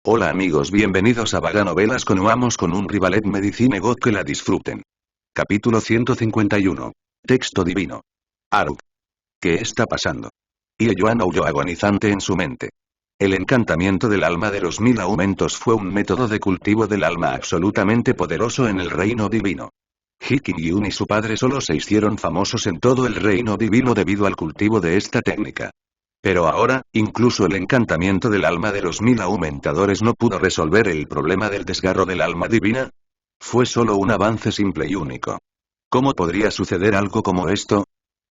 Hola amigos, bienvenidos a Vaga Novelas. Continuamos con un Rivalet Medicine God, que la disfruten. Capítulo 151. Texto divino. Aruk. ¿Qué está pasando? Yuan aulló agonizante en su mente. El encantamiento del alma de los 1000 aumentos fue un método de cultivo del alma absolutamente poderoso en el reino divino. Yun y su padre solo se hicieron famosos en todo el reino divino debido al cultivo de esta técnica. Pero ahora, incluso el encantamiento del alma de los 1000 aumentadores no pudo resolver el problema del desgarro del alma divina. Fue solo un avance simple y único. ¿Cómo podría suceder algo como esto?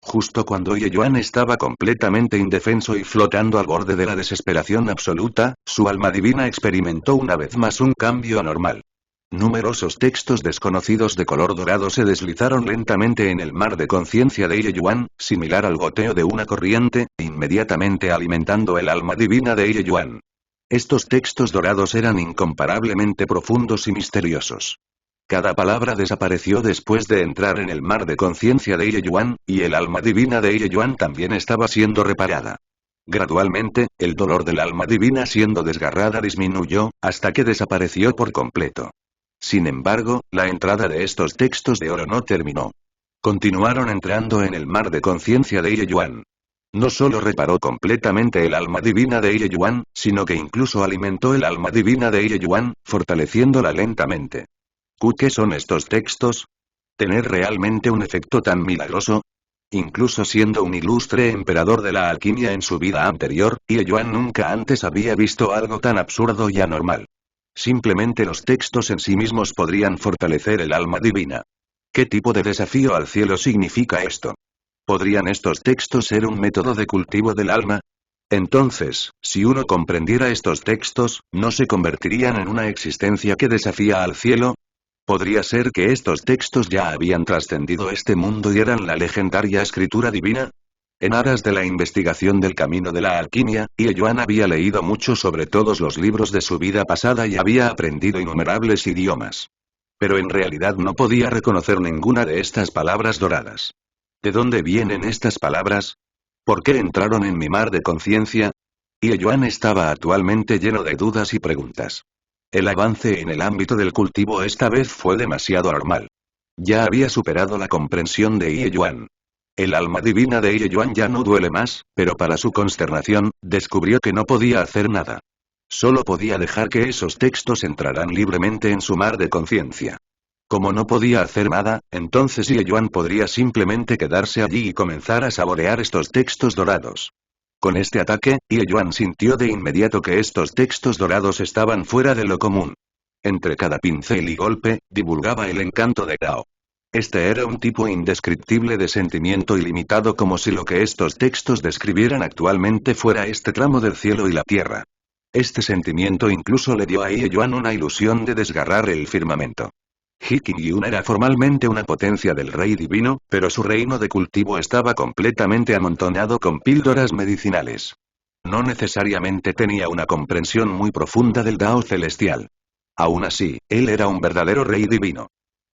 Justo cuando Yuan estaba completamente indefenso y flotando al borde de la desesperación absoluta, su alma divina experimentó una vez más un cambio anormal. Numerosos textos desconocidos de color dorado se deslizaron lentamente en el mar de conciencia de Yuan, similar al goteo de una corriente, inmediatamente alimentando el alma divina de Yuan. Estos textos dorados eran incomparablemente profundos y misteriosos. Cada palabra desapareció después de entrar en el mar de conciencia de Yuan, y el alma divina de Yuan también estaba siendo reparada. Gradualmente, el dolor del alma divina siendo desgarrada disminuyó, hasta que desapareció por completo. Sin embargo, la entrada de estos textos de oro no terminó. Continuaron entrando en el mar de conciencia de Yuan. No solo reparó completamente el alma divina de Yuan, sino que incluso alimentó el alma divina de Yuan, fortaleciéndola lentamente. ¿Qué son estos textos? ¿Tener realmente un efecto tan milagroso? Incluso siendo un ilustre emperador de la alquimia en su vida anterior, Yuan nunca antes había visto algo tan absurdo y anormal. Simplemente los textos en sí mismos podrían fortalecer el alma divina. ¿Qué tipo de desafío al cielo significa esto? ¿Podrían estos textos ser un método de cultivo del alma? Entonces, si uno comprendiera estos textos, ¿no se convertirían en una existencia que desafía al cielo? ¿Podría ser que estos textos ya habían trascendido este mundo y eran la legendaria escritura divina? En aras de la investigación del camino de la alquimia, Yuan había leído mucho sobre todos los libros de su vida pasada y había aprendido innumerables idiomas. Pero en realidad no podía reconocer ninguna de estas palabras doradas. ¿De dónde vienen estas palabras? ¿Por qué entraron en mi mar de conciencia? Yuan estaba actualmente lleno de dudas y preguntas. El avance en el ámbito del cultivo esta vez fue demasiado anormal. Ya había superado la comprensión de Yuan. El alma divina de Yuan ya no duele más, pero para su consternación, descubrió que no podía hacer nada. Solo podía dejar que esos textos entraran libremente en su mar de conciencia. Como no podía hacer nada, entonces Yuan podría simplemente quedarse allí y comenzar a saborear estos textos dorados. Con este ataque, Yuan sintió de inmediato que estos textos dorados estaban fuera de lo común. Entre cada pincel y golpe, divulgaba el encanto de Dao. Este era un tipo indescriptible de sentimiento ilimitado, como si lo que estos textos describieran actualmente fuera este tramo del cielo y la tierra. Este sentimiento incluso le dio a Yuan una ilusión de desgarrar el firmamento. Yun era formalmente una potencia del rey divino, pero su reino de cultivo estaba completamente amontonado con píldoras medicinales. No necesariamente tenía una comprensión muy profunda del Dao celestial. Aún así, él era un verdadero rey divino.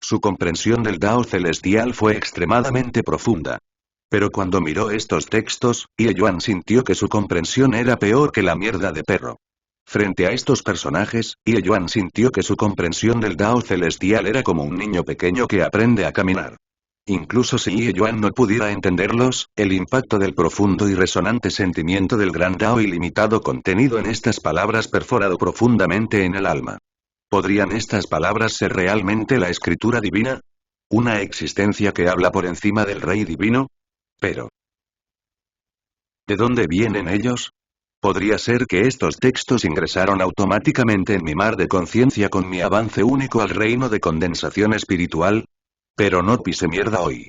Su comprensión del Dao celestial fue extremadamente profunda. Pero cuando miró estos textos, Yuan sintió que su comprensión era peor que la mierda de perro. Frente a estos personajes, Yuan sintió que su comprensión del Dao celestial era como un niño pequeño que aprende a caminar. Incluso si Yuan no pudiera entenderlos, el impacto del profundo y resonante sentimiento del gran Dao ilimitado contenido en estas palabras perforado profundamente en el alma. ¿Podrían estas palabras ser realmente la escritura divina? ¿Una existencia que habla por encima del rey divino? Pero, ¿de dónde vienen ellos? ¿Podría ser que estos textos ingresaron automáticamente en mi mar de conciencia con mi avance único al reino de condensación espiritual? Pero no pise mierda hoy.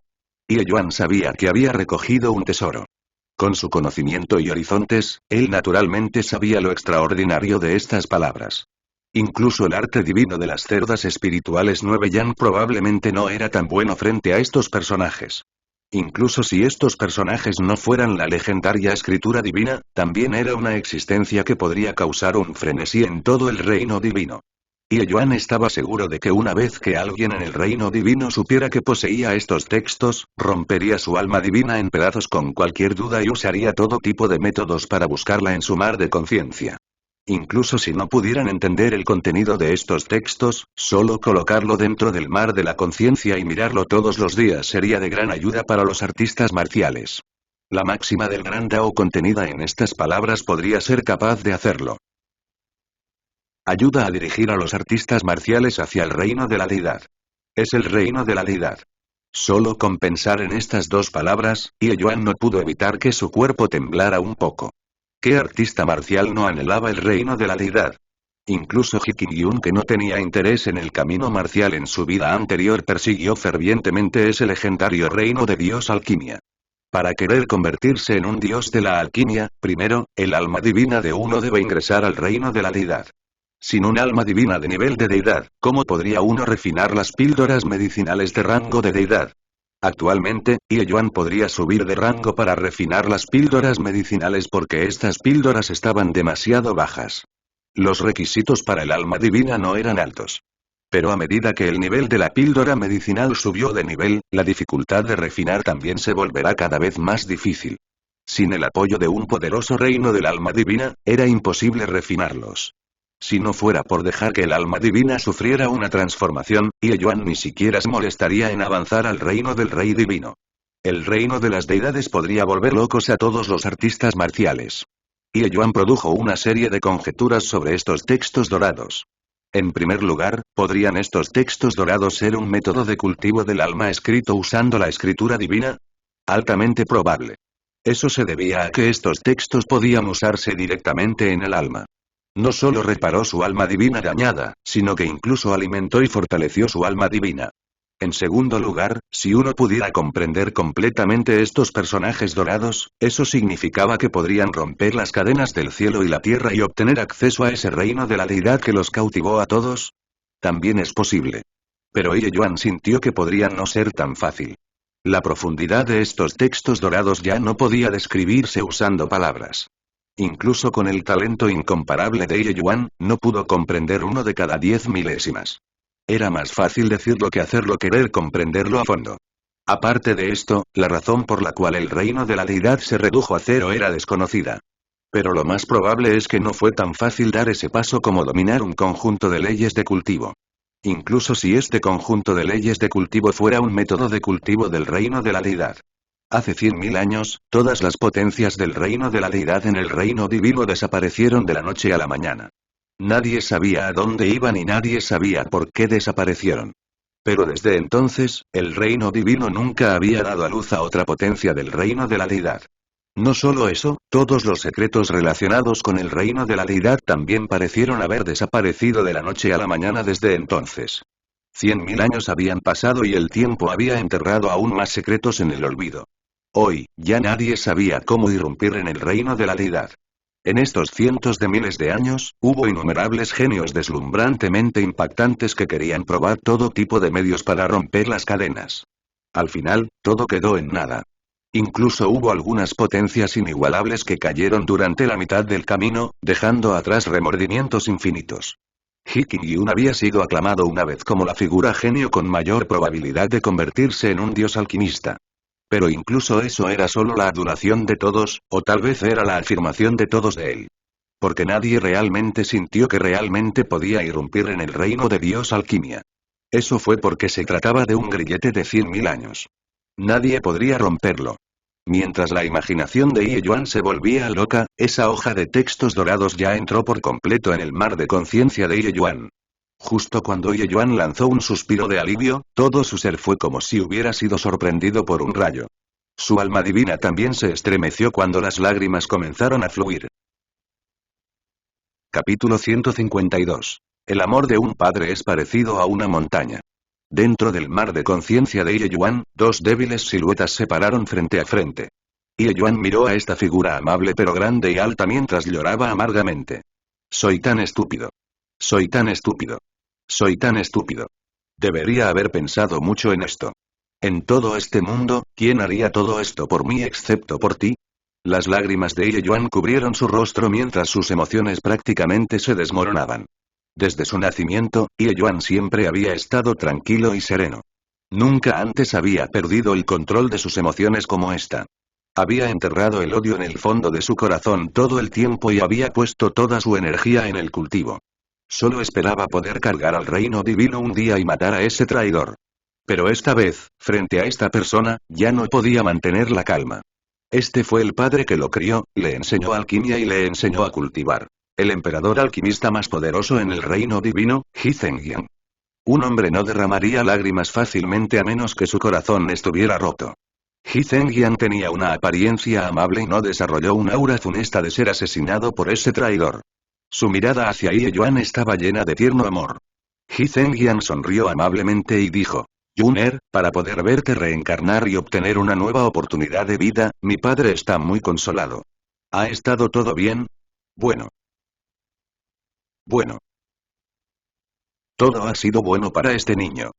Yuan sabía que había recogido un tesoro. Con su conocimiento y horizontes, él naturalmente sabía lo extraordinario de estas palabras. Incluso el arte divino de las cerdas espirituales 9 Yan probablemente no era tan bueno frente a estos personajes. Incluso si estos personajes no fueran la legendaria escritura divina, también era una existencia que podría causar un frenesí en todo el reino divino. Yuan estaba seguro de que una vez que alguien en el reino divino supiera que poseía estos textos, rompería su alma divina en pedazos con cualquier duda y usaría todo tipo de métodos para buscarla en su mar de conciencia. Incluso si no pudieran entender el contenido de estos textos, solo colocarlo dentro del mar de la conciencia y mirarlo todos los días sería de gran ayuda para los artistas marciales. La máxima del gran Dao contenida en estas palabras podría ser capaz de hacerlo. Ayuda a dirigir a los artistas marciales hacia el reino de la deidad. Es el reino de la deidad. Solo con pensar en estas dos palabras, Ye Yuan no pudo evitar que su cuerpo temblara un poco. ¿Qué artista marcial no anhelaba el reino de la deidad? Incluso Hikinyun, que no tenía interés en el camino marcial en su vida anterior, persiguió fervientemente ese legendario reino de Dios Alquimia. Para querer convertirse en un dios de la alquimia, primero, el alma divina de uno debe ingresar al reino de la deidad. Sin un alma divina de nivel de deidad, ¿cómo podría uno refinar las píldoras medicinales de rango de deidad? Actualmente, Ye Yuan podría subir de rango para refinar las píldoras medicinales porque estas píldoras estaban demasiado bajas. Los requisitos para el alma divina no eran altos. Pero a medida que el nivel de la píldora medicinal subió de nivel, la dificultad de refinar también se volverá cada vez más difícil. Sin el apoyo de un poderoso reino del alma divina, era imposible refinarlos. Si no fuera por dejar que el alma divina sufriera una transformación, Ye Yuan ni siquiera se molestaría en avanzar al reino del rey divino. El reino de las deidades podría volver locos a todos los artistas marciales. Ye Yuan produjo una serie de conjeturas sobre estos textos dorados. En primer lugar, ¿podrían estos textos dorados ser un método de cultivo del alma escrito usando la escritura divina? Altamente probable. Eso se debía a que estos textos podían usarse directamente en el alma. No solo reparó su alma divina dañada, sino que incluso alimentó y fortaleció su alma divina. En segundo lugar, si uno pudiera comprender completamente estos personajes dorados, eso significaba que podrían romper las cadenas del cielo y la tierra y obtener acceso a ese reino de la deidad que los cautivó a todos. También es posible. Pero Ye Yuan sintió que podría no ser tan fácil. La profundidad de estos textos dorados ya no podía describirse usando palabras. Incluso con el talento incomparable de Ye Yuan, no pudo comprender uno de cada 10 milésimas. Era más fácil decirlo que hacerlo, querer comprenderlo a fondo. Aparte de esto, la razón por la cual el reino de la deidad se redujo a cero era desconocida. Pero lo más probable es que no fue tan fácil dar ese paso como dominar un conjunto de leyes de cultivo. Incluso si este conjunto de leyes de cultivo fuera un método de cultivo del reino de la deidad. Hace 100.000 años, todas las potencias del reino de la deidad en el reino divino desaparecieron de la noche a la mañana. Nadie sabía a dónde iban y nadie sabía por qué desaparecieron. Pero desde entonces, el reino divino nunca había dado a luz a otra potencia del reino de la deidad. No solo eso, todos los secretos relacionados con el reino de la deidad también parecieron haber desaparecido de la noche a la mañana desde entonces. 100.000 años habían pasado y el tiempo había enterrado aún más secretos en el olvido. Hoy, ya nadie sabía cómo irrumpir en el reino de la deidad. En estos cientos de miles de años, hubo innumerables genios deslumbrantemente impactantes que querían probar todo tipo de medios para romper las cadenas. Al final, todo quedó en nada. Incluso hubo algunas potencias inigualables que cayeron durante la mitad del camino, dejando atrás remordimientos infinitos. Hikinyun había sido aclamado una vez como la figura genio con mayor probabilidad de convertirse en un dios alquimista. Pero incluso eso era solo la adoración de todos, o tal vez era la afirmación de todos de él. Porque nadie realmente sintió que realmente podía irrumpir en el reino de Dios Alquimia. Eso fue porque se trataba de un grillete de 100.000 años. Nadie podría romperlo. Mientras la imaginación de Ye Yuan se volvía loca, esa hoja de textos dorados ya entró por completo en el mar de conciencia de Ye Yuan. Justo cuando Ye Yuan lanzó un suspiro de alivio, todo su ser fue como si hubiera sido sorprendido por un rayo. Su alma divina también se estremeció cuando las lágrimas comenzaron a fluir. Capítulo 152. El amor de un padre es parecido a una montaña. Dentro del mar de conciencia de Ye Yuan, dos débiles siluetas se pararon frente a frente. Ye Yuan miró a esta figura amable pero grande y alta mientras lloraba amargamente. Soy tan estúpido. Soy tan estúpido. Soy tan estúpido. Debería haber pensado mucho en esto. En todo este mundo, ¿quién haría todo esto por mí excepto por ti? Las lágrimas de Ye Yuan cubrieron su rostro mientras sus emociones prácticamente se desmoronaban. Desde su nacimiento, Ye Yuan siempre había estado tranquilo y sereno. Nunca antes había perdido el control de sus emociones como esta. Había enterrado el odio en el fondo de su corazón todo el tiempo y había puesto toda su energía en el cultivo. Solo esperaba poder cargar al reino divino un día y matar a ese traidor. Pero esta vez, frente a esta persona, ya no podía mantener la calma. Este fue el padre que lo crió, le enseñó alquimia y le enseñó a cultivar. El emperador alquimista más poderoso en el reino divino, He Zhenjiang. Un hombre no derramaría lágrimas fácilmente a menos que su corazón estuviera roto. He Zhenjiang tenía una apariencia amable y no desarrolló un aura funesta de ser asesinado por ese traidor. Su mirada hacia Ye Yuan estaba llena de tierno amor. He Zhenjiang sonrió amablemente y dijo: Yuner, para poder verte reencarnar y obtener una nueva oportunidad de vida, mi padre está muy consolado. ¿Ha estado todo bien? Bueno. Bueno. Todo ha sido bueno para este niño.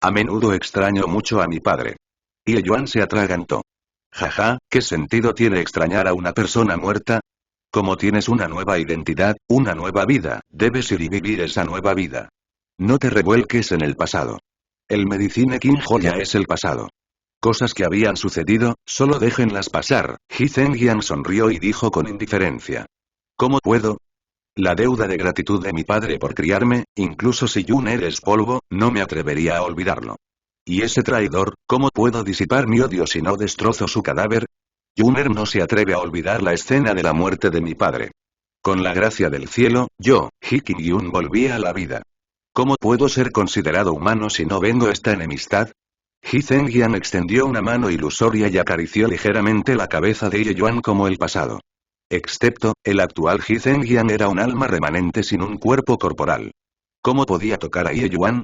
A menudo extraño mucho a mi padre. Ye Yuan se atragantó. Jaja, ¿qué sentido tiene extrañar a una persona muerta? Como tienes una nueva identidad, una nueva vida, debes ir y vivir esa nueva vida. No te revuelques en el pasado. El Medicine King ya es el pasado. Cosas que habían sucedido, solo déjenlas pasar. He Zhenjiang sonrió y dijo con indiferencia: ¿Cómo puedo? La deuda de gratitud de mi padre por criarme, incluso si Yuner es polvo, no me atrevería a olvidarlo. Y ese traidor, ¿cómo puedo disipar mi odio si no destrozo su cadáver? Yuner no se atreve a olvidar la escena de la muerte de mi padre. Con la gracia del cielo, yo, He Qingyun, volví a la vida. ¿Cómo puedo ser considerado humano si no vengo esta enemistad? He Zhenjiang extendió una mano ilusoria y acarició ligeramente la cabeza de Ye Yuan como el pasado. Excepto, el actual He Zhenjiang era un alma remanente sin un cuerpo corporal. ¿Cómo podía tocar a Ye Yuan?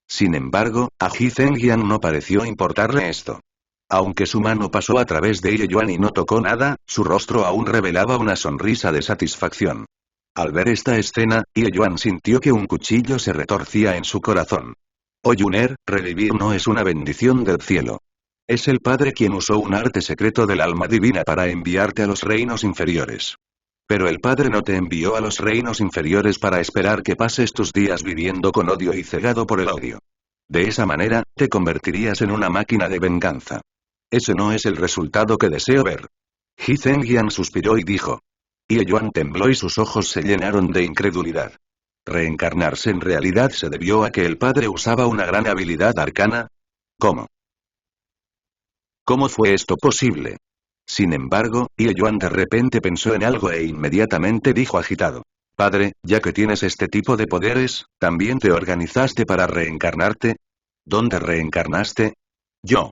Sin embargo, a He Zhenjiang no pareció importarle esto. Aunque su mano pasó a través de Ye Yuan y no tocó nada, su rostro aún revelaba una sonrisa de satisfacción. Al ver esta escena, Ye Yuan sintió que un cuchillo se retorcía en su corazón. Oh Yuner, revivir no es una bendición del cielo. Es el Padre quien usó un arte secreto del alma divina para enviarte a los reinos inferiores. Pero el Padre no te envió a los reinos inferiores para esperar que pases tus días viviendo con odio y cegado por el odio. De esa manera, te convertirías en una máquina de venganza. Ese no es el resultado que deseo ver. He Zhenjiang suspiró y dijo. Ye Yuan tembló y sus ojos se llenaron de incredulidad. ¿Reencarnarse en realidad se debió a que el padre usaba una gran habilidad arcana? ¿Cómo? ¿Cómo fue esto posible? Sin embargo, Ye Yuan de repente pensó en algo e inmediatamente dijo agitado. Padre, ya que tienes este tipo de poderes, ¿también te organizaste para reencarnarte? ¿Dónde reencarnaste? Yo.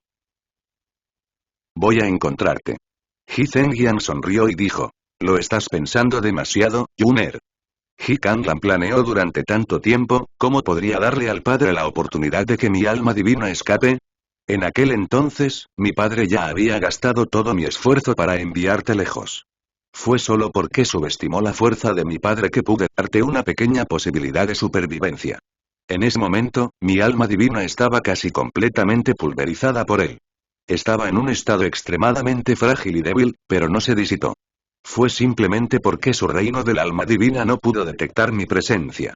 Voy a encontrarte. He Zhenjiang sonrió y dijo. ¿Lo estás pensando demasiado, Yuner? He Kanglan planeó durante tanto tiempo, ¿cómo podría darle al padre la oportunidad de que mi alma divina escape? En aquel entonces, mi padre ya había gastado todo mi esfuerzo para enviarte lejos. Fue solo porque subestimó la fuerza de mi padre que pude darte una pequeña posibilidad de supervivencia. En ese momento, mi alma divina estaba casi completamente pulverizada por él. Estaba en un estado extremadamente frágil y débil, pero no se disipó. Fue simplemente porque su reino del alma divina no pudo detectar mi presencia.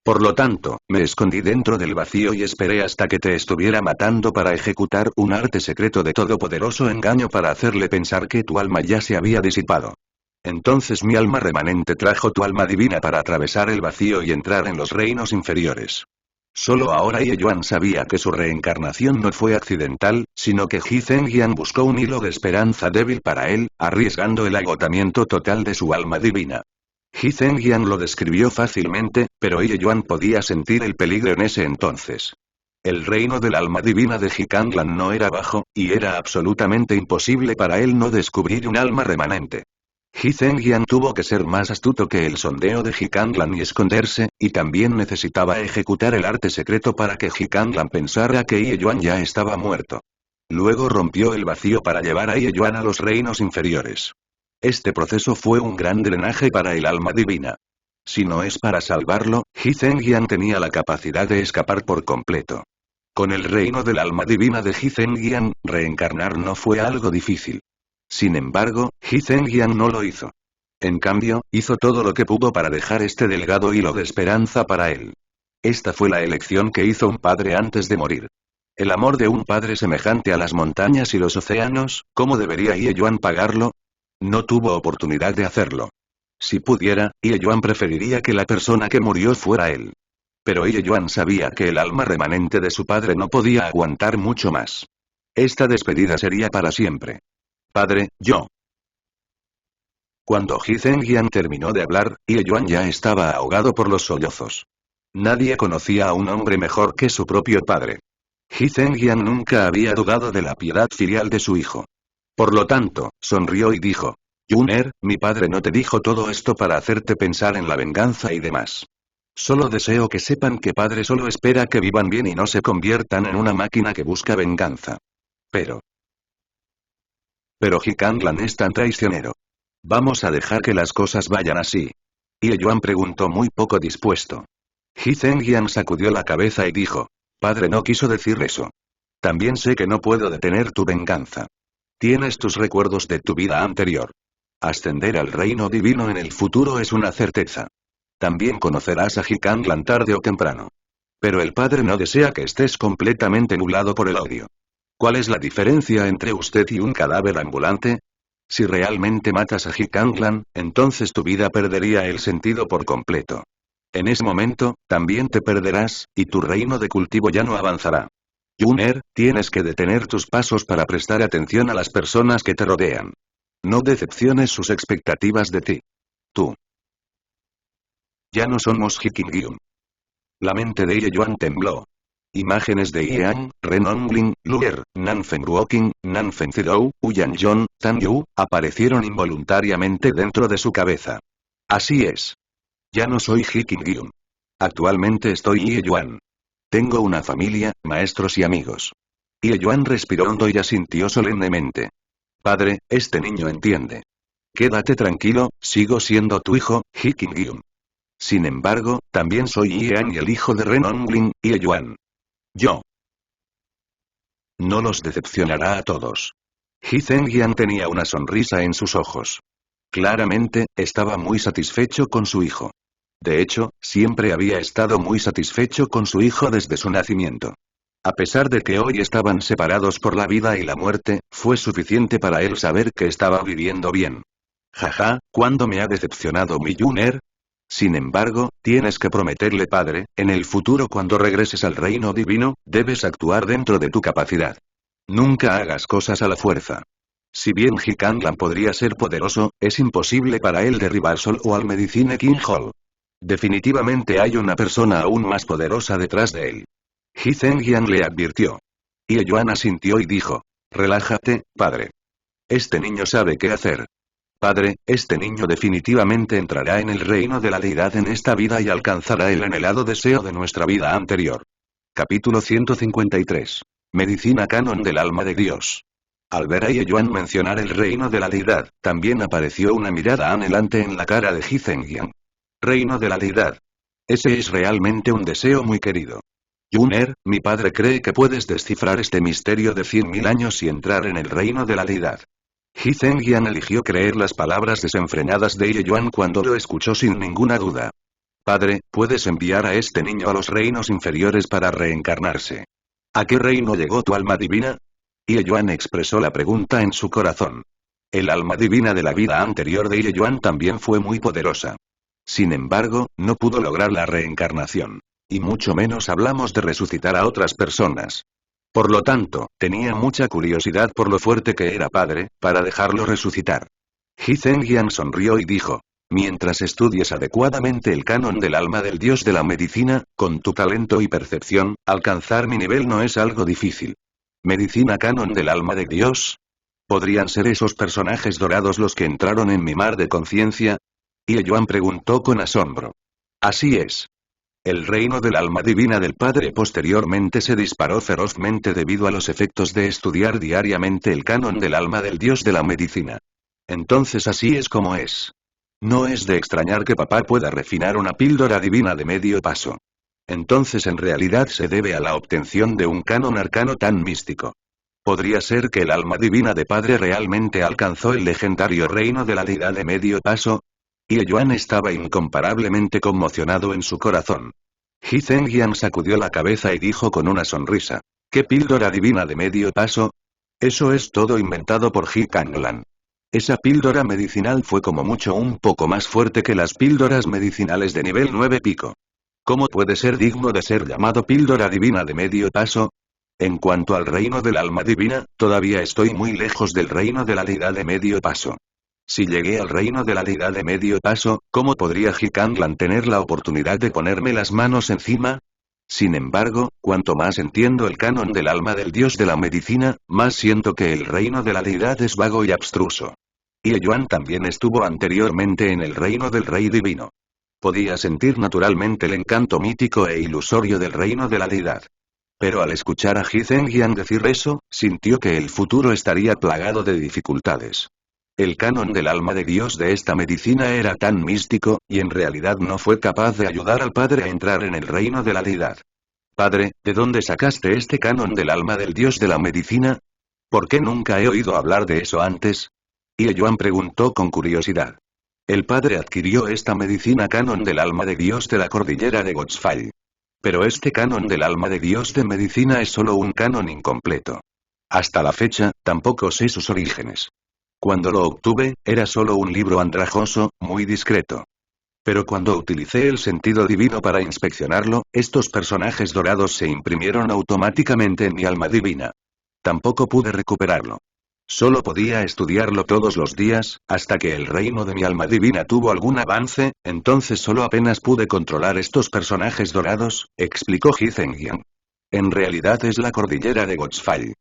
Por lo tanto, me escondí dentro del vacío y esperé hasta que te estuviera matando para ejecutar un arte secreto de todopoderoso engaño para hacerle pensar que tu alma ya se había disipado. Entonces mi alma remanente trajo tu alma divina para atravesar el vacío y entrar en los reinos inferiores. Solo ahora Ye Yuan sabía que su reencarnación no fue accidental, sino que He Zhenjiang buscó un hilo de esperanza débil para él, arriesgando el agotamiento total de su alma divina. He Zhenjiang lo describió fácilmente, pero Ye Yuan podía sentir el peligro en ese entonces. El reino del alma divina de He Kanglan no era bajo, y era absolutamente imposible para él no descubrir un alma remanente. He Zhenjiang tuvo que ser más astuto que el sondeo de He Kanglan y esconderse, y también necesitaba ejecutar el arte secreto para que He Kanglan pensara que Ye Yuan ya estaba muerto. Luego rompió el vacío para llevar a Ye Yuan a los reinos inferiores. Este proceso fue un gran drenaje para el alma divina. Si no es para salvarlo, He Zhenjiang tenía la capacidad de escapar por completo. Con el reino del alma divina de He Zhenjiang, reencarnar no fue algo difícil. Sin embargo, He Zhenjiang no lo hizo. En cambio, hizo todo lo que pudo para dejar este delgado hilo de esperanza para él. Esta fue la elección que hizo un padre antes de morir. El amor de un padre semejante a las montañas y los océanos, ¿cómo debería Ye Yuan pagarlo? No tuvo oportunidad de hacerlo. Si pudiera, Ye Yuan preferiría que la persona que murió fuera él. Pero Ye Yuan sabía que el alma remanente de su padre no podía aguantar mucho más. Esta despedida sería para siempre. Padre, yo. Cuando Ji Zhenjian terminó de hablar, Ye Yuan ya estaba ahogado por los sollozos. Nadie conocía a un hombre mejor que su propio padre. Ji Zhenjian nunca había dudado de la piedad filial de su hijo. Por lo tanto, sonrió y dijo: Yuner, mi padre no te dijo todo esto para hacerte pensar en la venganza y demás. Solo deseo que sepan que padre solo espera que vivan bien y no se conviertan en una máquina que busca venganza. Pero Ji Kanglan es tan traicionero. Vamos a dejar que las cosas vayan así. Ye Yuan preguntó muy poco dispuesto. Ji Zhenjian sacudió la cabeza y dijo: Padre no quiso decir eso. También sé que no puedo detener tu venganza. Tienes tus recuerdos de tu vida anterior. Ascender al reino divino en el futuro es una certeza. También conocerás a Ji Kanglan tarde o temprano. Pero el padre no desea que estés completamente nublado por el odio. ¿Cuál es la diferencia entre usted y un cadáver ambulante? Si realmente matas a Ji Kanglan, entonces tu vida perdería el sentido por completo. En ese momento, también te perderás, y tu reino de cultivo ya no avanzará. Yuner, tienes que detener tus pasos para prestar atención a las personas que te rodean. No decepciones sus expectativas de ti. Tú. Ya no somos Hikingyun. La mente de Ye Yuan tembló. Imágenes de Yang, Ren Hongling, Luer, Nanfen Ruoking, Nanfen Zidou, Uyan Jon, Tan Yu, aparecieron involuntariamente dentro de su cabeza. Así es. Ya no soy Hikingyun. Actualmente estoy Ye Yuan. Tengo una familia, maestros y amigos. Ye Yuan respiró hondo y asintió solemnemente. Padre, este niño entiende. Quédate tranquilo, sigo siendo tu hijo, Hikingyun. Sin embargo, también soy Yang y el hijo de Ren Hongling, Ye Yuan. Yo. No los decepcionará a todos. Ji Zhenjian tenía una sonrisa en sus ojos. Claramente, estaba muy satisfecho con su hijo. De hecho, siempre había estado muy satisfecho con su hijo desde su nacimiento. A pesar de que hoy estaban separados por la vida y la muerte, fue suficiente para él saber que estaba viviendo bien. Jaja, ¿cuándo me ha decepcionado mi Yuner? Sin embargo, tienes que prometerle padre, en el futuro cuando regreses al reino divino, debes actuar dentro de tu capacidad. Nunca hagas cosas a la fuerza. Si bien Ji Kanglan podría ser poderoso, es imposible para él derribar solo al Medicine King Hall. Definitivamente hay una persona aún más poderosa detrás de él. Ji Zhenjian le advirtió. Ye Yuan asintió y dijo: Relájate, padre. Este niño sabe qué hacer. Padre, este niño definitivamente entrará en el reino de la deidad en esta vida y alcanzará el anhelado deseo de nuestra vida anterior. Capítulo 153. Medicina canon del alma de Dios. Al ver a Ye Yuan mencionar el reino de la deidad, también apareció una mirada anhelante en la cara de Ji Zhenjian. Reino de la deidad. Ese es realmente un deseo muy querido. Yuner, mi padre cree que puedes descifrar este misterio de 100.000 años y entrar en el reino de la deidad. Ji Zhenjian eligió creer las palabras desenfrenadas de Ye Yuan cuando lo escuchó sin ninguna duda. Padre, puedes enviar a este niño a los reinos inferiores para reencarnarse. ¿A qué reino llegó tu alma divina? Ye Yuan expresó la pregunta en su corazón. El alma divina de la vida anterior de Ye Yuan también fue muy poderosa. Sin embargo, no pudo lograr la reencarnación. Y mucho menos hablamos de resucitar a otras personas. Por lo tanto, tenía mucha curiosidad por lo fuerte que era padre, para dejarlo resucitar. Ji Zhenjian sonrió y dijo: Mientras estudies adecuadamente el canon del alma del dios de la medicina, con tu talento y percepción, alcanzar mi nivel no es algo difícil. ¿Medicina canon del alma de Dios? ¿Podrían ser esos personajes dorados los que entraron en mi mar de conciencia? Ye Yuan preguntó con asombro. Así es. El reino del alma divina del padre posteriormente se disparó ferozmente debido a los efectos de estudiar diariamente el canon del alma del dios de la medicina. Entonces así es como es. No es de extrañar que papá pueda refinar una píldora divina de medio paso. Entonces en realidad se debe a la obtención de un canon arcano tan místico. ¿Podría ser que el alma divina de padre realmente alcanzó el legendario reino de la deidad de medio paso? Ye Yuan estaba incomparablemente conmocionado en su corazón. Ji Zhenjian sacudió la cabeza y dijo con una sonrisa: ¿Qué píldora divina de medio paso? Eso es todo inventado por Ji Kanglan. Esa píldora medicinal fue como mucho un poco más fuerte que las píldoras medicinales de nivel 9 pico. ¿Cómo puede ser digno de ser llamado píldora divina de medio paso? En cuanto al reino del alma divina, todavía estoy muy lejos del reino de la deidad de medio paso. Si llegué al reino de la deidad de medio paso, ¿cómo podría Ji Kanglan tener la oportunidad de ponerme las manos encima? Sin embargo, cuanto más entiendo el canon del alma del dios de la medicina, más siento que el reino de la deidad es vago y abstruso. Ye Yuan también estuvo anteriormente en el reino del rey divino. Podía sentir naturalmente el encanto mítico e ilusorio del reino de la deidad. Pero al escuchar a Ji Zhenjiang decir eso, sintió que el futuro estaría plagado de dificultades. El canon del alma de Dios de esta medicina era tan místico, y en realidad no fue capaz de ayudar al padre a entrar en el reino de la deidad. Padre, ¿de dónde sacaste este canon del alma del Dios de la medicina? ¿Por qué nunca he oído hablar de eso antes? Ye Yuan preguntó con curiosidad. El padre adquirió esta medicina canon del alma de Dios de la cordillera de Gotsfall. Pero este canon del alma de Dios de medicina es solo un canon incompleto. Hasta la fecha, tampoco sé sus orígenes. Cuando lo obtuve, era solo un libro andrajoso, muy discreto. Pero cuando utilicé el sentido divino para inspeccionarlo, estos personajes dorados se imprimieron automáticamente en mi alma divina. Tampoco pude recuperarlo. Solo podía estudiarlo todos los días, hasta que el reino de mi alma divina tuvo algún avance, entonces solo apenas pude controlar estos personajes dorados, explicó Ji Zhenjiang. En realidad es la cordillera de Gotsfall.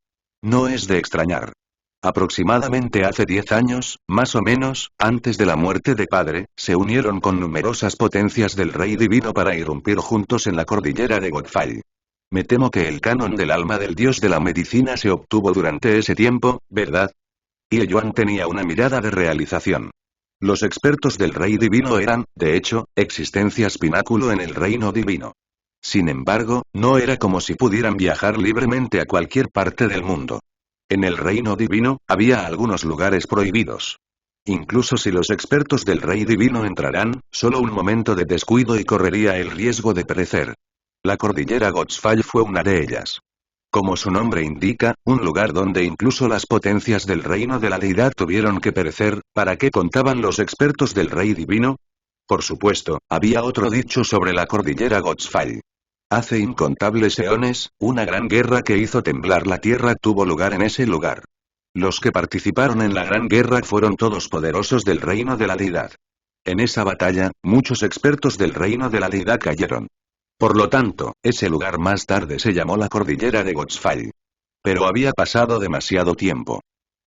No es de extrañar. Aproximadamente hace 10 años, más o menos, antes de la muerte de padre, se unieron con numerosas potencias del rey divino para irrumpir juntos en la cordillera de Gotsfall. Me temo que el canon del alma del dios de la medicina se obtuvo durante ese tiempo, ¿verdad? Ye Yuan tenía una mirada de realización. Los expertos del rey divino eran, de hecho, existencias pináculo en el reino divino. Sin embargo, no era como si pudieran viajar libremente a cualquier parte del mundo. En el reino divino, había algunos lugares prohibidos. Incluso si los expertos del rey divino entraran, solo un momento de descuido y correría el riesgo de perecer. La cordillera Gotsfall fue una de ellas. Como su nombre indica, un lugar donde incluso las potencias del reino de la deidad tuvieron que perecer, ¿para qué contaban los expertos del rey divino? Por supuesto, había otro dicho sobre la cordillera Gotsfall. Hace incontables eones, una gran guerra que hizo temblar la tierra tuvo lugar en ese lugar. Los que participaron en la gran guerra fueron todos poderosos del reino de la deidad. En esa batalla, muchos expertos del reino de la deidad cayeron. Por lo tanto, ese lugar más tarde se llamó la cordillera de Gotsfall. Pero había pasado demasiado tiempo.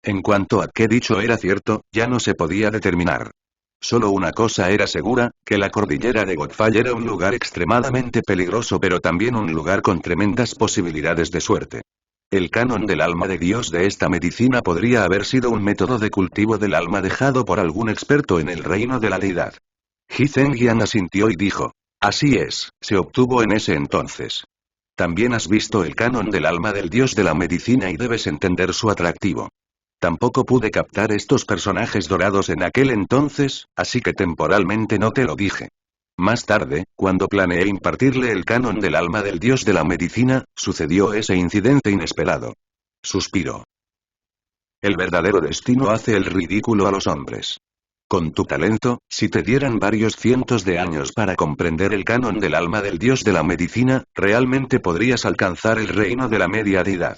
En cuanto a qué dicho era cierto, ya no se podía determinar. Solo una cosa era segura, que la cordillera de Gotsfall era un lugar extremadamente peligroso pero también un lugar con tremendas posibilidades de suerte. El canon del alma de Dios de esta medicina podría haber sido un método de cultivo del alma dejado por algún experto en el reino de la deidad. Ji Zhenjiang asintió y dijo. Así es, se obtuvo en ese entonces. También has visto el canon del alma del dios de la medicina y debes entender su atractivo. Tampoco pude captar estos personajes dorados en aquel entonces, así que temporalmente no te lo dije. Más tarde, cuando planeé impartirle el canon del alma del dios de la medicina, sucedió ese incidente inesperado. Suspiró. El verdadero destino hace el ridículo a los hombres. Con tu talento, si te dieran varios cientos de años para comprender el canon del alma del dios de la medicina, realmente podrías alcanzar el reino de la media deidad.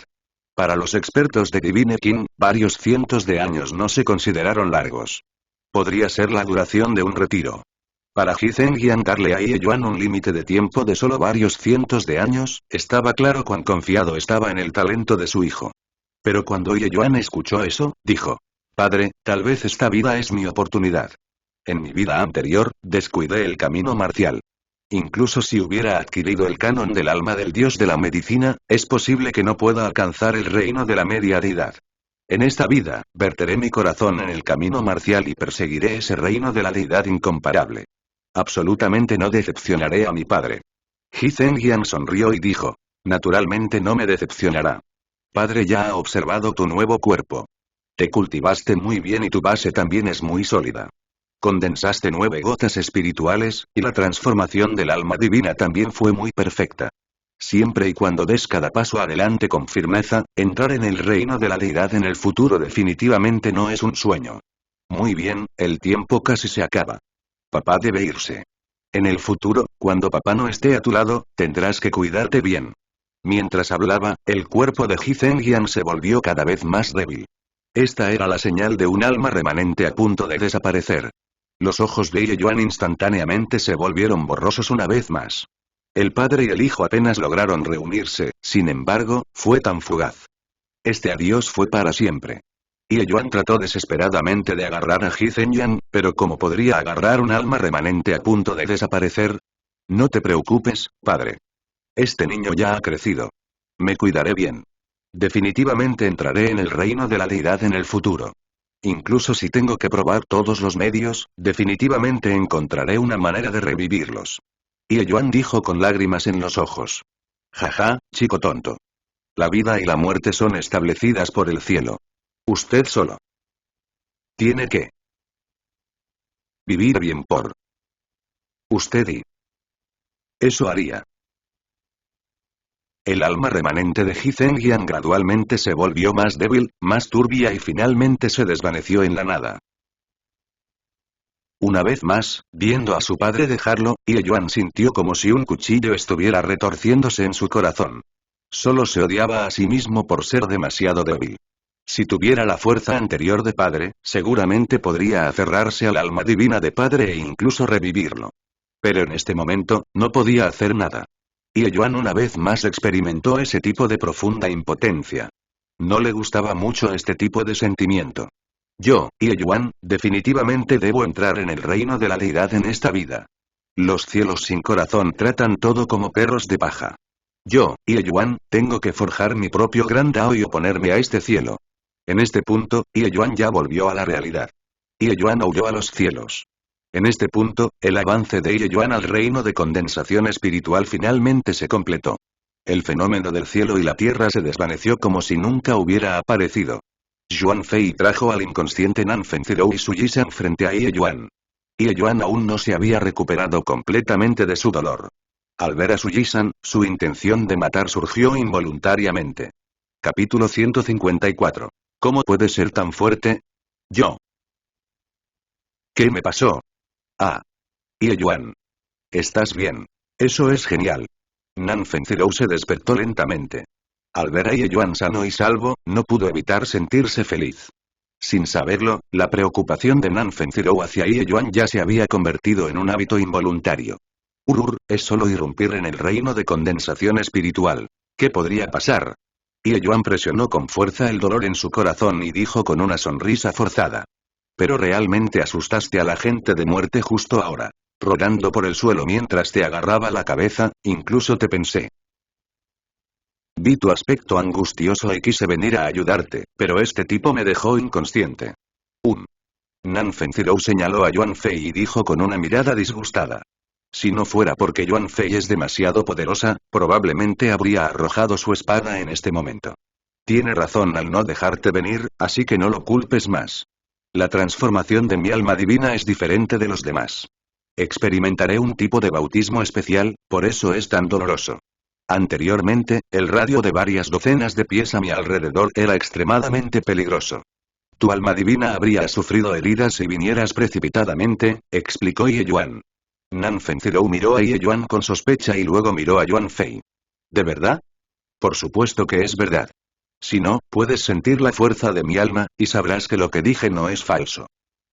Para los expertos de Divine King, varios cientos de años no se consideraron largos. Podría ser la duración de un retiro. Para Ji Zhenjiang darle a Ye Yuan un límite de tiempo de solo varios cientos de años, estaba claro cuán confiado estaba en el talento de su hijo. Pero cuando Ye Yuan escuchó eso, dijo. Padre, tal vez esta vida es mi oportunidad. En mi vida anterior, descuidé el camino marcial. Incluso si hubiera adquirido el canon del alma del dios de la medicina, es posible que no pueda alcanzar el reino de la media deidad. En esta vida, verteré mi corazón en el camino marcial y perseguiré ese reino de la deidad incomparable. Absolutamente no decepcionaré a mi padre. Ji Zhenjiang sonrió y dijo. Naturalmente no me decepcionará. Padre ya ha observado tu nuevo cuerpo. Te cultivaste muy bien y tu base también es muy sólida. Condensaste 9 gotas espirituales, y la transformación del alma divina también fue muy perfecta. Siempre y cuando des cada paso adelante con firmeza, entrar en el reino de la deidad en el futuro definitivamente no es un sueño. Muy bien, el tiempo casi se acaba. Papá debe irse. En el futuro, cuando papá no esté a tu lado, tendrás que cuidarte bien. Mientras hablaba, el cuerpo de Ji Zhenjian se volvió cada vez más débil. Esta era la señal de un alma remanente a punto de desaparecer. Los ojos de Ye Yuan instantáneamente se volvieron borrosos una vez más. El padre y el hijo apenas lograron reunirse, sin embargo, fue tan fugaz. Este adiós fue para siempre. Ye Yuan trató desesperadamente de agarrar a Ji Zhenjian, pero ¿cómo podría agarrar un alma remanente a punto de desaparecer? No te preocupes, padre. Este niño ya ha crecido. Me cuidaré bien. Definitivamente entraré en el reino de la deidad en el futuro. Incluso si tengo que probar todos los medios, definitivamente encontraré una manera de revivirlos. Ye Yuan dijo con lágrimas en los ojos. Jaja, chico tonto. La vida y la muerte son establecidas por el cielo. Usted solo tiene que vivir bien por usted y eso haría. El alma remanente de Ji Zhenjian gradualmente se volvió más débil, más turbia y finalmente se desvaneció en la nada. Una vez más, viendo a su padre dejarlo, Ye Yuan sintió como si un cuchillo estuviera retorciéndose en su corazón. Solo se odiaba a sí mismo por ser demasiado débil. Si tuviera la fuerza anterior de padre, seguramente podría aferrarse al alma divina de padre e incluso revivirlo. Pero en este momento, no podía hacer nada. Ye Yuan una vez más experimentó ese tipo de profunda impotencia. No le gustaba mucho este tipo de sentimiento. Yo, Ye Yuan, definitivamente debo entrar en el reino de la deidad en esta vida. Los cielos sin corazón tratan todo como perros de paja. Yo, Ye Yuan, tengo que forjar mi propio gran Dao y oponerme a este cielo. En este punto, Ye Yuan ya volvió a la realidad. Ye Yuan huyó a los cielos. En este punto, el avance de Ye Yuan al reino de condensación espiritual finalmente se completó. El fenómeno del cielo y la tierra se desvaneció como si nunca hubiera aparecido. Yuan Fei trajo al inconsciente Nanfen Zirou y Su Yisan frente a Ye Yuan. Ye Yuan aún no se había recuperado completamente de su dolor. Al ver a Su Yisan, su intención de matar surgió involuntariamente. Capítulo 154. ¿Cómo puede ser tan fuerte? Yo. ¿Qué me pasó? Ah. Ye Yuan. ¿Estás bien? Eso es genial. Nanfen Zirou se despertó lentamente. Al ver a Ye Yuan sano y salvo, no pudo evitar sentirse feliz. Sin saberlo, la preocupación de Nanfen Zirou hacia Ye Yuan ya se había convertido en un hábito involuntario. Es solo irrumpir en el reino de condensación espiritual. ¿Qué podría pasar? Ye Yuan presionó con fuerza el dolor en su corazón y dijo con una sonrisa forzada. Pero realmente asustaste a la gente de muerte justo ahora. Rodando por el suelo mientras te agarraba la cabeza, incluso te pensé. Vi tu aspecto angustioso y quise venir a ayudarte, pero este tipo me dejó inconsciente. Nanfen Zirou señaló a Yuan Fei y dijo con una mirada disgustada. Si no fuera porque Yuan Fei es demasiado poderosa, probablemente habría arrojado su espada en este momento. Tiene razón al no dejarte venir, así que no lo culpes más. La transformación de mi alma divina es diferente de los demás. Experimentaré un tipo de bautismo especial, por eso es tan doloroso. Anteriormente, el radio de varias docenas de pies a mi alrededor era extremadamente peligroso. Tu alma divina habría sufrido heridas si vinieras precipitadamente, explicó Ye Yuan. Nanfen Zirou miró a Ye Yuan con sospecha y luego miró a Yuan Fei. ¿De verdad? Por supuesto que es verdad. Si no, puedes sentir la fuerza de mi alma, y sabrás que lo que dije no es falso.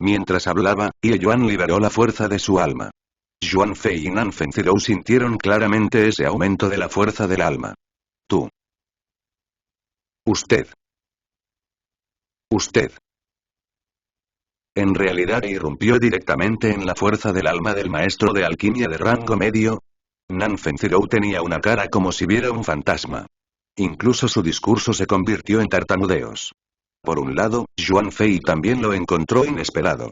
Mientras hablaba, Ye Yuan liberó la fuerza de su alma. Yuan Fei y Nanfen Zirou sintieron claramente ese aumento de la fuerza del alma. Tú. Usted. En realidad irrumpió directamente en la fuerza del alma del maestro de alquimia de rango medio. Nanfen Zirou tenía una cara como si viera un fantasma. Incluso su discurso se convirtió en tartamudeos. Por un lado, Yuan Fei también lo encontró inesperado.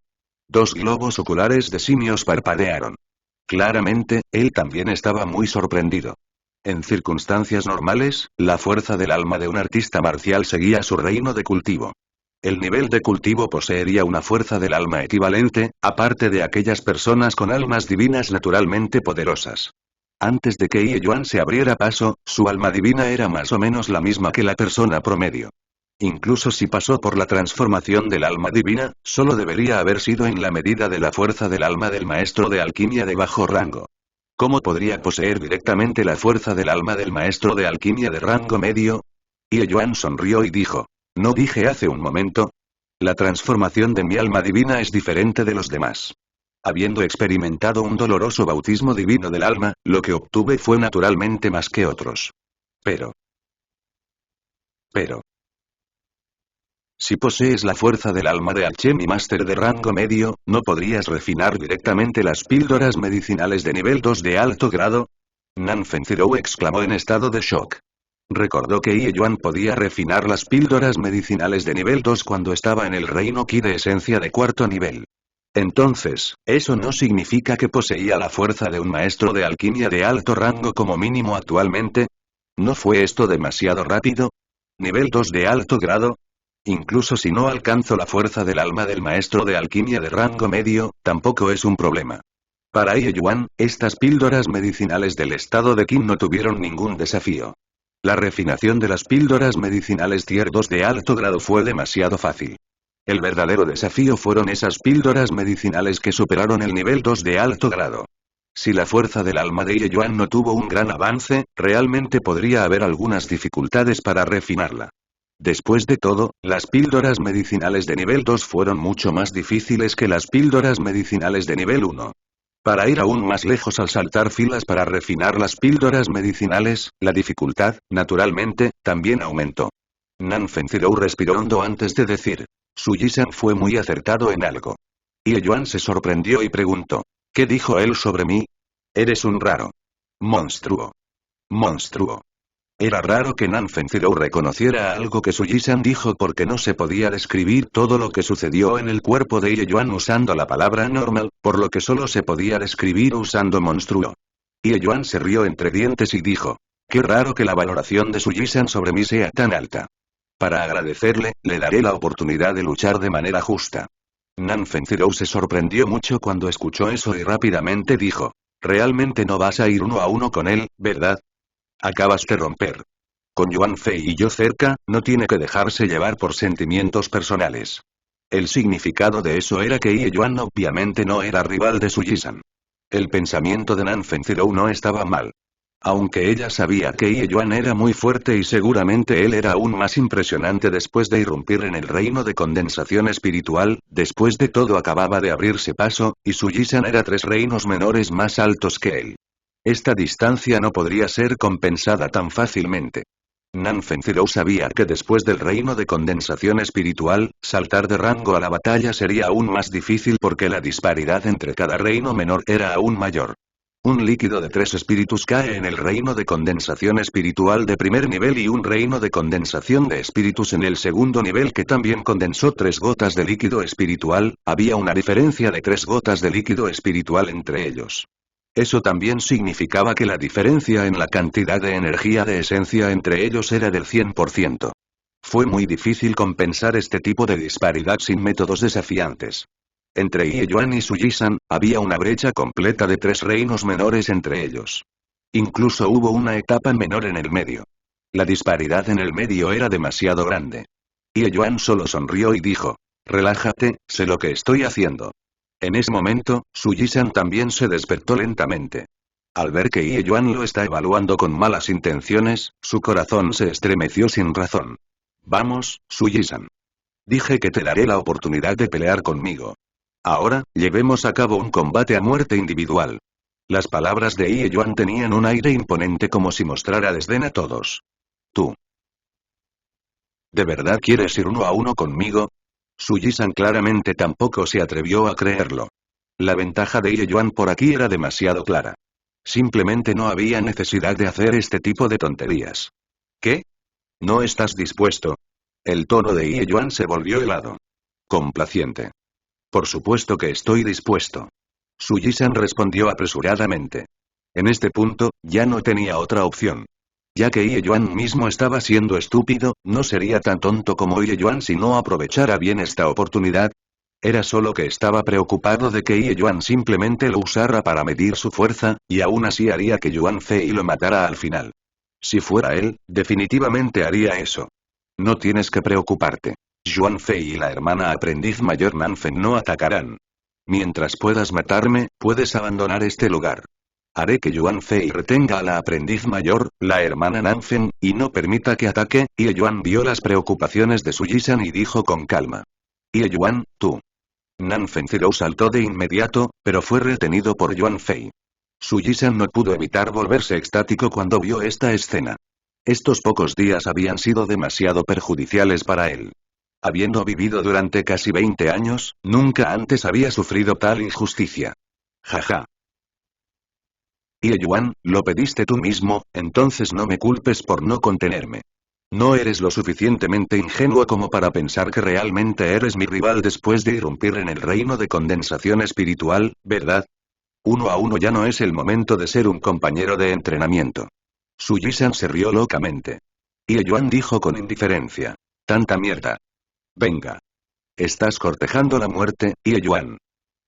Dos globos oculares de simios parpadearon. Claramente, él también estaba muy sorprendido. En circunstancias normales, la fuerza del alma de un artista marcial seguía su reino de cultivo. El nivel de cultivo poseería una fuerza del alma equivalente, aparte de aquellas personas con almas divinas naturalmente poderosas. Antes de que Ye Yuan se abriera paso, su alma divina era más o menos la misma que la persona promedio. Incluso si pasó por la transformación del alma divina, solo debería haber sido en la medida de la fuerza del alma del maestro de alquimia de bajo rango. ¿Cómo podría poseer directamente la fuerza del alma del maestro de alquimia de rango medio? Ye Yuan sonrió y dijo. ¿No dije hace un momento? La transformación de mi alma divina es diferente de los demás. Habiendo experimentado un doloroso bautismo divino del alma, lo que obtuve fue naturalmente más que otros. Pero. Si posees la fuerza del alma de Alchemy Master de rango medio, ¿no podrías refinar directamente las píldoras medicinales de nivel 2 de alto grado? Nan Fenzirou exclamó en estado de shock. Recordó que Ye Yuan podía refinar las píldoras medicinales de nivel 2 cuando estaba en el reino Qi de esencia de cuarto nivel. Entonces, ¿eso no significa que poseía la fuerza de un maestro de alquimia de alto rango como mínimo actualmente? ¿No fue esto demasiado rápido? ¿Nivel 2 de alto grado? Incluso si no alcanzo la fuerza del alma del maestro de alquimia de rango medio, tampoco es un problema. Para Ye Yuan, estas píldoras medicinales del estado de Qin no tuvieron ningún desafío. La refinación de las píldoras medicinales Tier 2 de alto grado fue demasiado fácil. El verdadero desafío fueron esas píldoras medicinales que superaron el nivel 2 de alto grado. Si la fuerza del alma de Ye Yuan no tuvo un gran avance, realmente podría haber algunas dificultades para refinarla. Después de todo, las píldoras medicinales de nivel 2 fueron mucho más difíciles que las píldoras medicinales de nivel 1. Para ir aún más lejos al saltar filas para refinar las píldoras medicinales, la dificultad, naturalmente, también aumentó. Nan Fenzirou respiró hondo antes de decir. Suyi-san fue muy acertado en algo. Ye Yuan se sorprendió y preguntó. ¿Qué dijo él sobre mí? Eres un raro monstruo. Monstruo. Era raro que Nan Fenzirou reconociera algo que Suyi-san dijo porque no se podía describir todo lo que sucedió en el cuerpo de Ye Yuan usando la palabra normal, por lo que solo se podía describir usando monstruo. Ye Yuan se rió entre dientes y dijo. Qué raro que la valoración de Suyi-san sobre mí sea tan alta. Para agradecerle, le daré la oportunidad de luchar de manera justa. Nan Fenzirou se sorprendió mucho cuando escuchó eso y rápidamente dijo. Realmente no vas a ir uno a uno con él, ¿verdad? Acabas de romper. Con Yuan Fei y yo cerca, no tiene que dejarse llevar por sentimientos personales. El significado de eso era que Ye Yuan obviamente no era rival de Suyi-san. El pensamiento de Nan Fenzirou no estaba mal. Aunque ella sabía que Ye Yuan era muy fuerte y seguramente él era aún más impresionante después de irrumpir en el reino de condensación espiritual, después de todo acababa de abrirse paso, y Suyi-san era 3 reinos menores más altos que él. Esta distancia no podría ser compensada tan fácilmente. Nan Fenzirou sabía que después del reino de condensación espiritual, saltar de rango a la batalla sería aún más difícil porque la disparidad entre cada reino menor era aún mayor. Un líquido de 3 espíritus cae en el reino de condensación espiritual de primer nivel y un reino de condensación de espíritus en el segundo nivel que también condensó 3 gotas de líquido espiritual, había una diferencia de 3 gotas de líquido espiritual entre ellos. Eso también significaba que la diferencia en la cantidad de energía de esencia entre ellos era del 100%. Fue muy difícil compensar este tipo de disparidad sin métodos desafiantes. Entre Ye Yuan y Suyi-san, había una brecha completa de 3 reinos menores entre ellos. Incluso hubo una etapa menor en el medio. La disparidad en el medio era demasiado grande. Ye Yuan solo sonrió y dijo, relájate, sé lo que estoy haciendo. En ese momento, Suyi-san también se despertó lentamente. Al ver que Ye Yuan lo está evaluando con malas intenciones, su corazón se estremeció sin razón. Vamos, Suyi-san. Dije que te daré la oportunidad de pelear conmigo. Ahora, llevemos a cabo un combate a muerte individual. Las palabras de Ye Yuan tenían un aire imponente como si mostrara desdén a todos. ¿Tú? ¿De verdad quieres ir uno a uno conmigo? Suyi-san claramente tampoco se atrevió a creerlo. La ventaja de Ye Yuan por aquí era demasiado clara. Simplemente no había necesidad de hacer este tipo de tonterías. ¿Qué? ¿No estás dispuesto? El tono de Ye Yuan se volvió helado. Complaciente. Por supuesto que estoy dispuesto. Suyi-san respondió apresuradamente. En este punto, ya no tenía otra opción. Ya que Ye Yuan mismo estaba siendo estúpido, no sería tan tonto como Ye Yuan si no aprovechara bien esta oportunidad. Era solo que estaba preocupado de que Ye Yuan simplemente lo usara para medir su fuerza, y aún así haría que Yuan Fei lo matara al final. Si fuera él, definitivamente haría eso. No tienes que preocuparte. Yuan Fei y la hermana aprendiz mayor Nanfen no atacarán. Mientras puedas matarme, puedes abandonar este lugar. Haré que Yuan Fei retenga a la aprendiz mayor, la hermana Nanfen, y no permita que ataque. Ye Yuan vio las preocupaciones de Su Yisan y dijo con calma. Ye Yuan, tú. Nanfen Zhou saltó de inmediato, pero fue retenido por Yuan Fei. Su Yisan no pudo evitar volverse extático cuando vio esta escena. Estos pocos días habían sido demasiado perjudiciales para él. Habiendo vivido durante casi 20 años, nunca antes había sufrido tal injusticia. Jaja. Ye Yuan, lo pediste tú mismo, entonces no me culpes por no contenerme. No eres lo suficientemente ingenuo como para pensar que realmente eres mi rival después de irrumpir en el reino de condensación espiritual, ¿verdad? 1 a 1 ya no es el momento de ser un compañero de entrenamiento. Su Yisan se rió locamente. Ye Yuan dijo con indiferencia. Tanta mierda. Venga. Estás cortejando la muerte, Ye Yuan.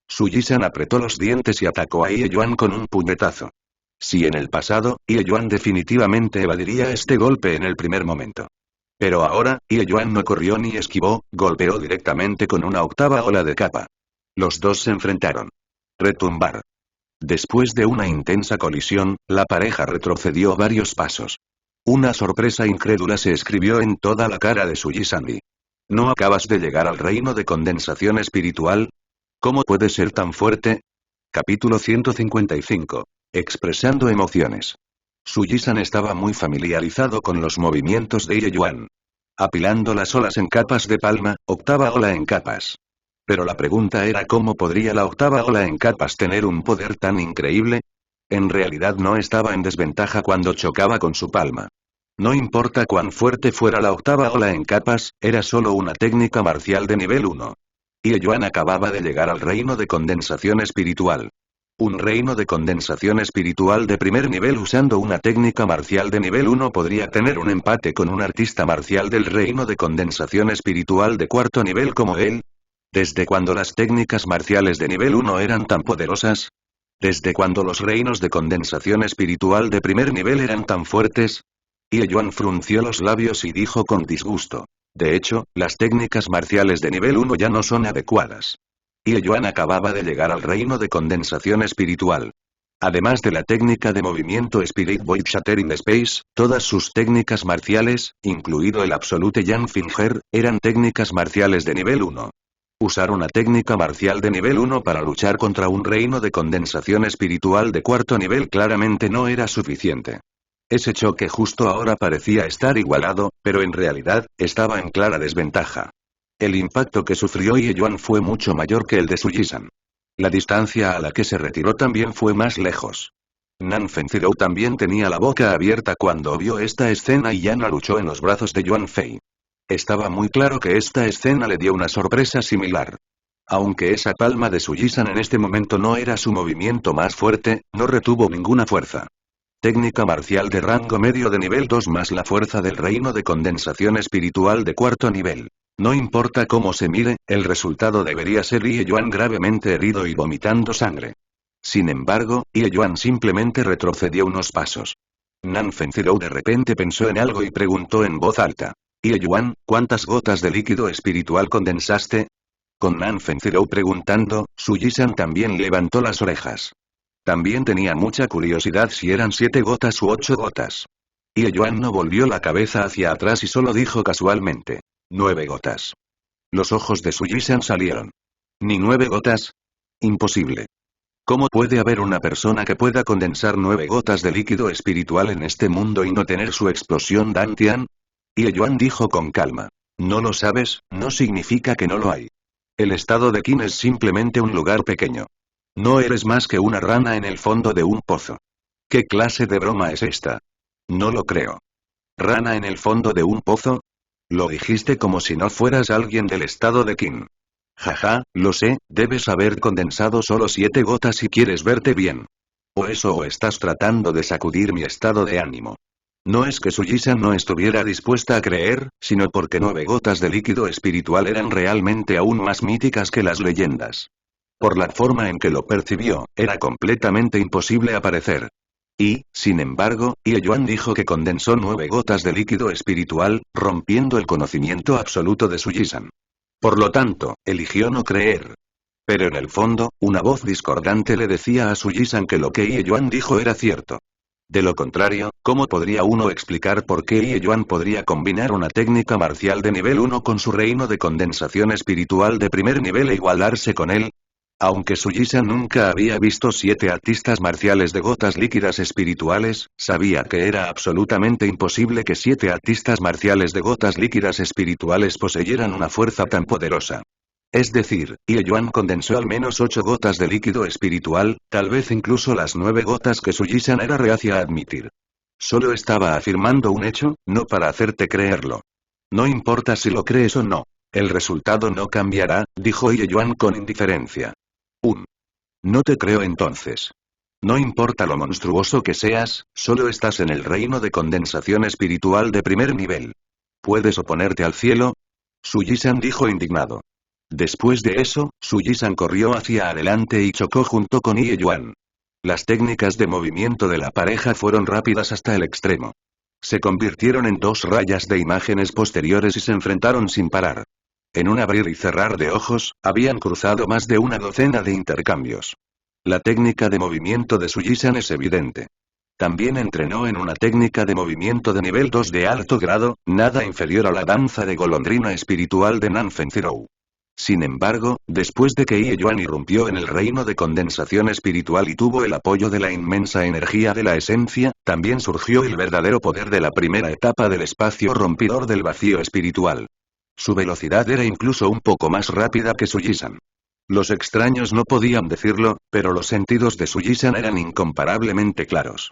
Su Yisan apretó los dientes y atacó a Ye Yuan con un puñetazo. Si en el pasado, Ye Yuan definitivamente evadiría este golpe en el primer momento. Pero ahora, Ye Yuan no corrió ni esquivó, golpeó directamente con una octava ola de capa. Los dos se enfrentaron. Retumbar. Después de una intensa colisión, la pareja retrocedió varios pasos. Una sorpresa incrédula se escribió en toda la cara de Su Yisan. ¿No acabas de llegar al reino de condensación espiritual? ¿Cómo puedes ser tan fuerte? Capítulo 155. Expresando emociones. Su Yisan estaba muy familiarizado con los movimientos de Ye Yuan. Apilando las olas en capas de palma, octava ola en capas. Pero la pregunta era cómo podría la octava ola en capas tener un poder tan increíble. En realidad no estaba en desventaja cuando chocaba con su palma. No importa cuán fuerte fuera la octava ola en capas, era solo una técnica marcial de nivel 1. Ye Yuan acababa de llegar al reino de condensación espiritual. Un reino de condensación espiritual de primer nivel usando una técnica marcial de nivel 1 podría tener un empate con un artista marcial del reino de condensación espiritual de cuarto nivel como él. ¿Desde cuándo las técnicas marciales de nivel 1 eran tan poderosas? ¿Desde cuándo los reinos de condensación espiritual de primer nivel eran tan fuertes? Ye Yuan frunció los labios y dijo con disgusto. De hecho, las técnicas marciales de nivel 1 ya no son adecuadas. Ye Yuan acababa de llegar al reino de condensación espiritual. Además de la técnica de movimiento Spirit Void Shattering Space, todas sus técnicas marciales, incluido el Absolute Yang Finger, eran técnicas marciales de nivel 1. Usar una técnica marcial de nivel 1 para luchar contra un reino de condensación espiritual de cuarto nivel claramente no era suficiente. Ese choque justo ahora parecía estar igualado, pero en realidad, estaba en clara desventaja. El impacto que sufrió Ye Yuan fue mucho mayor que el de Su Yisan. La distancia a la que se retiró también fue más lejos. Nanfen Zhou también tenía la boca abierta cuando vio esta escena y ya no luchó en los brazos de Yuan Fei. Estaba muy claro que esta escena le dio una sorpresa similar. Aunque esa palma de Su Yisan en este momento no era su movimiento más fuerte, no retuvo ninguna fuerza. Técnica marcial de rango medio de nivel 2 más la fuerza del reino de condensación espiritual de cuarto nivel. No importa cómo se mire, el resultado debería ser Ye Yuan gravemente herido y vomitando sangre. Sin embargo, Ye Yuan simplemente retrocedió unos pasos. Nanfen Zhou de repente pensó en algo y preguntó en voz alta. Ye Yuan, ¿cuántas gotas de líquido espiritual condensaste? Con Nanfen Zhou preguntando, Su Yisan también levantó las orejas. También tenía mucha curiosidad si eran 7 gotas u 8 gotas. Ye Yuan no volvió la cabeza hacia atrás y solo dijo casualmente. 9 gotas. Los ojos de Su Yisan salieron. ¿Ni 9 gotas? Imposible. ¿Cómo puede haber una persona que pueda condensar 9 gotas de líquido espiritual en este mundo y no tener su explosión Dantian? Ye Yuan dijo con calma. No lo sabes, no significa que no lo hay. El estado de Qin es simplemente un lugar pequeño. No eres más que una rana en el fondo de un pozo. ¿Qué clase de broma es esta? No lo creo. ¿Rana en el fondo de un pozo? Lo dijiste como si no fueras alguien del estado de Qin. Jaja, lo sé, debes haber condensado solo 7 gotas si quieres verte bien. O eso o estás tratando de sacudir mi estado de ánimo. No es que Suji-san no estuviera dispuesta a creer, sino porque 9 gotas de líquido espiritual eran realmente aún más míticas que las leyendas. Por la forma en que lo percibió, era completamente imposible aparecer. Y, sin embargo, Yuan dijo que condensó 9 gotas de líquido espiritual, rompiendo el conocimiento absoluto de Suji-san. Por lo tanto, eligió no creer. Pero en el fondo, una voz discordante le decía a Suji-san que lo que Yuan dijo era cierto. De lo contrario, ¿cómo podría uno explicar por qué Yuan podría combinar una técnica marcial de nivel 1 con su reino de condensación espiritual de primer nivel e igualarse con él? Aunque Suji-san nunca había visto 7 artistas marciales de gotas líquidas espirituales, sabía que era absolutamente imposible que 7 artistas marciales de gotas líquidas espirituales poseyeran una fuerza tan poderosa. Es decir, Yuan condensó al menos 8 gotas de líquido espiritual, tal vez incluso las 9 gotas que Suji-san era reacia a admitir. Solo estaba afirmando un hecho, no para hacerte creerlo. No importa si lo crees o no. El resultado no cambiará, dijo Yuan con indiferencia. No te creo entonces. No importa lo monstruoso que seas, solo estás en el reino de condensación espiritual de primer nivel. ¿Puedes oponerte al cielo? Suji-san dijo indignado. Después de eso, Suji-san corrió hacia adelante y chocó junto con Yuan. Las técnicas de movimiento de la pareja fueron rápidas hasta el extremo. Se convirtieron en 2 rayas de imágenes posteriores y se enfrentaron sin parar. En un abrir y cerrar de ojos, habían cruzado más de una docena de intercambios. La técnica de movimiento de Suji-san es evidente. También entrenó en una técnica de movimiento de nivel 2 de alto grado, nada inferior a la danza de golondrina espiritual de Nanfen-Zirou. Sin embargo, después de que Yuan irrumpió en el reino de condensación espiritual y tuvo el apoyo de la inmensa energía de la esencia, también surgió el verdadero poder de la primera etapa del espacio rompidor del vacío espiritual. Su velocidad era incluso un poco más rápida que Suji-san. Los extraños no podían decirlo, pero los sentidos de Suji-san eran incomparablemente claros.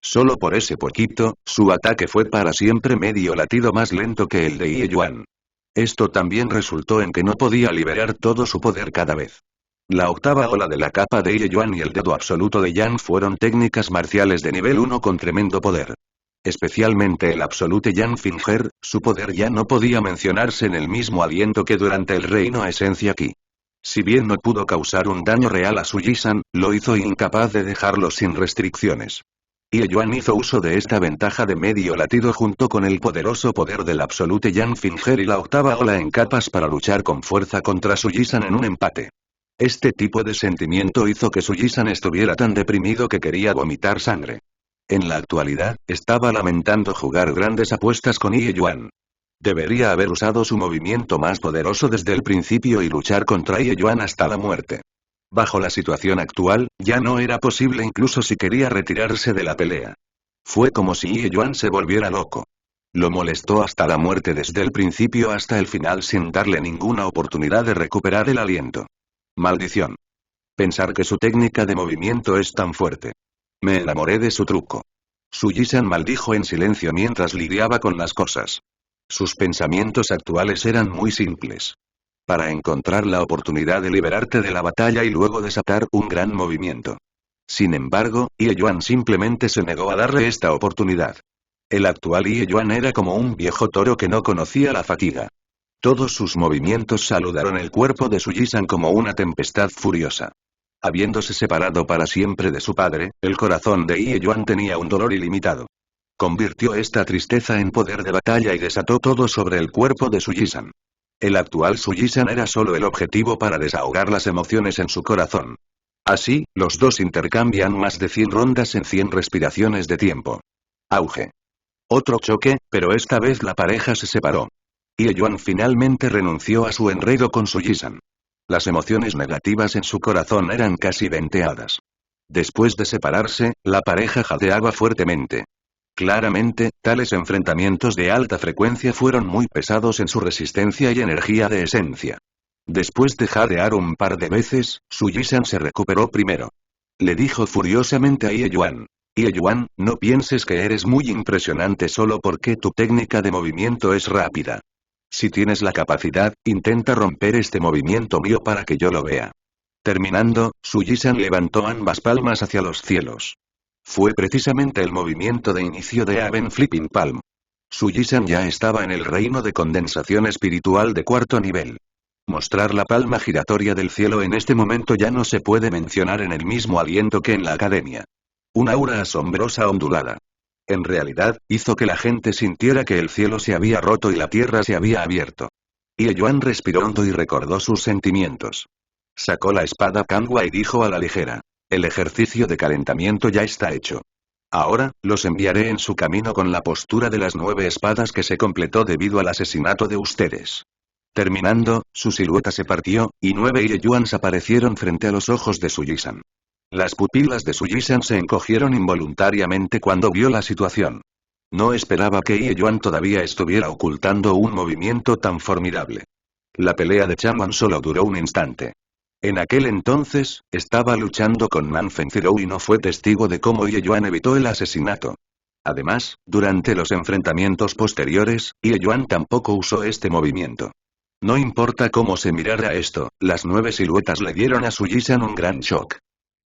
Solo por ese poquito, su ataque fue para siempre medio latido más lento que el de Yuan. Esto también resultó en que no podía liberar todo su poder cada vez. La octava ola de la capa de Yuan y el dedo absoluto de Yang fueron técnicas marciales de nivel 1 con tremendo poder. Especialmente el absolute Yang Finger, su poder ya no podía mencionarse en el mismo aliento que durante el reino esencia Ki. Si bien no pudo causar un daño real a Suji-san, lo hizo incapaz de dejarlo sin restricciones. Yuan hizo uso de esta ventaja de medio latido junto con el poderoso poder del absolute Yang Finger y la octava ola en capas para luchar con fuerza contra Suji-san en un empate. Este tipo de sentimiento hizo que Suji-san estuviera tan deprimido que quería vomitar sangre. En la actualidad, estaba lamentando jugar grandes apuestas con Yuan. Debería haber usado su movimiento más poderoso desde el principio y luchar contra Yuan hasta la muerte. Bajo la situación actual, ya no era posible incluso si quería retirarse de la pelea. Fue como si Yuan se volviera loco. Lo molestó hasta la muerte desde el principio hasta el final sin darle ninguna oportunidad de recuperar el aliento. Maldición. Pensar que su técnica de movimiento es tan fuerte. Me enamoré de su truco. Suji-san maldijo en silencio mientras lidiaba con las cosas. Sus pensamientos actuales eran muy simples. Para encontrar la oportunidad de liberarte de la batalla y luego desatar un gran movimiento. Sin embargo, Yuan simplemente se negó a darle esta oportunidad. El actual Yuan era como un viejo toro que no conocía la fatiga. Todos sus movimientos saludaron el cuerpo de Suji-san como una tempestad furiosa. Habiéndose separado para siempre de su padre, el corazón de Yuan tenía un dolor ilimitado. Convirtió esta tristeza en poder de batalla y desató todo sobre el cuerpo de Suji-san. El actual Suji-san era solo el objetivo para desahogar las emociones en su corazón. Así, los dos intercambian más de 100 rondas en 100 respiraciones de tiempo. Auge. Otro choque, pero esta vez la pareja se separó. Yuan finalmente renunció a su enredo con Suji-san. Las emociones negativas en su corazón eran casi venteadas. Después de separarse, la pareja jadeaba fuertemente. Claramente, tales enfrentamientos de alta frecuencia fueron muy pesados en su resistencia y energía de esencia. Después de jadear un par de veces, Suji-san se recuperó primero. Le dijo furiosamente a Yuan. Yuan, no pienses que eres muy impresionante solo porque tu técnica de movimiento es rápida. Si tienes la capacidad, intenta romper este movimiento mío para que yo lo vea. Terminando, Suji-san levantó ambas palmas hacia los cielos. Fue precisamente el movimiento de inicio de Aven Flipping Palm. Suyi-san ya estaba en el reino de condensación espiritual de cuarto nivel. Mostrar la palma giratoria del cielo en este momento ya no se puede mencionar en el mismo aliento que en la academia. Una aura asombrosa ondulada. En realidad, hizo que la gente sintiera que el cielo se había roto y la tierra se había abierto. Ye Yuan respiró hondo y recordó sus sentimientos. Sacó la espada Kangwa y dijo a la ligera. El ejercicio de calentamiento ya está hecho. Ahora, los enviaré en su camino con la postura de las 9 espadas que se completó debido al asesinato de ustedes. Terminando, su silueta se partió, y 9 Ye Yuans aparecieron frente a los ojos de Suyi-san. Las pupilas de Suyi-san se encogieron involuntariamente cuando vio la situación. No esperaba que Ye Yuan todavía estuviera ocultando un movimiento tan formidable. La pelea de Chaman solo duró un instante. En aquel entonces, estaba luchando con Man Fengzhou y no fue testigo de cómo Ye Yuan evitó el asesinato. Además, durante los enfrentamientos posteriores, Ye Yuan tampoco usó este movimiento. No importa cómo se mirara esto, las 9 siluetas le dieron a Suyi-san un gran shock.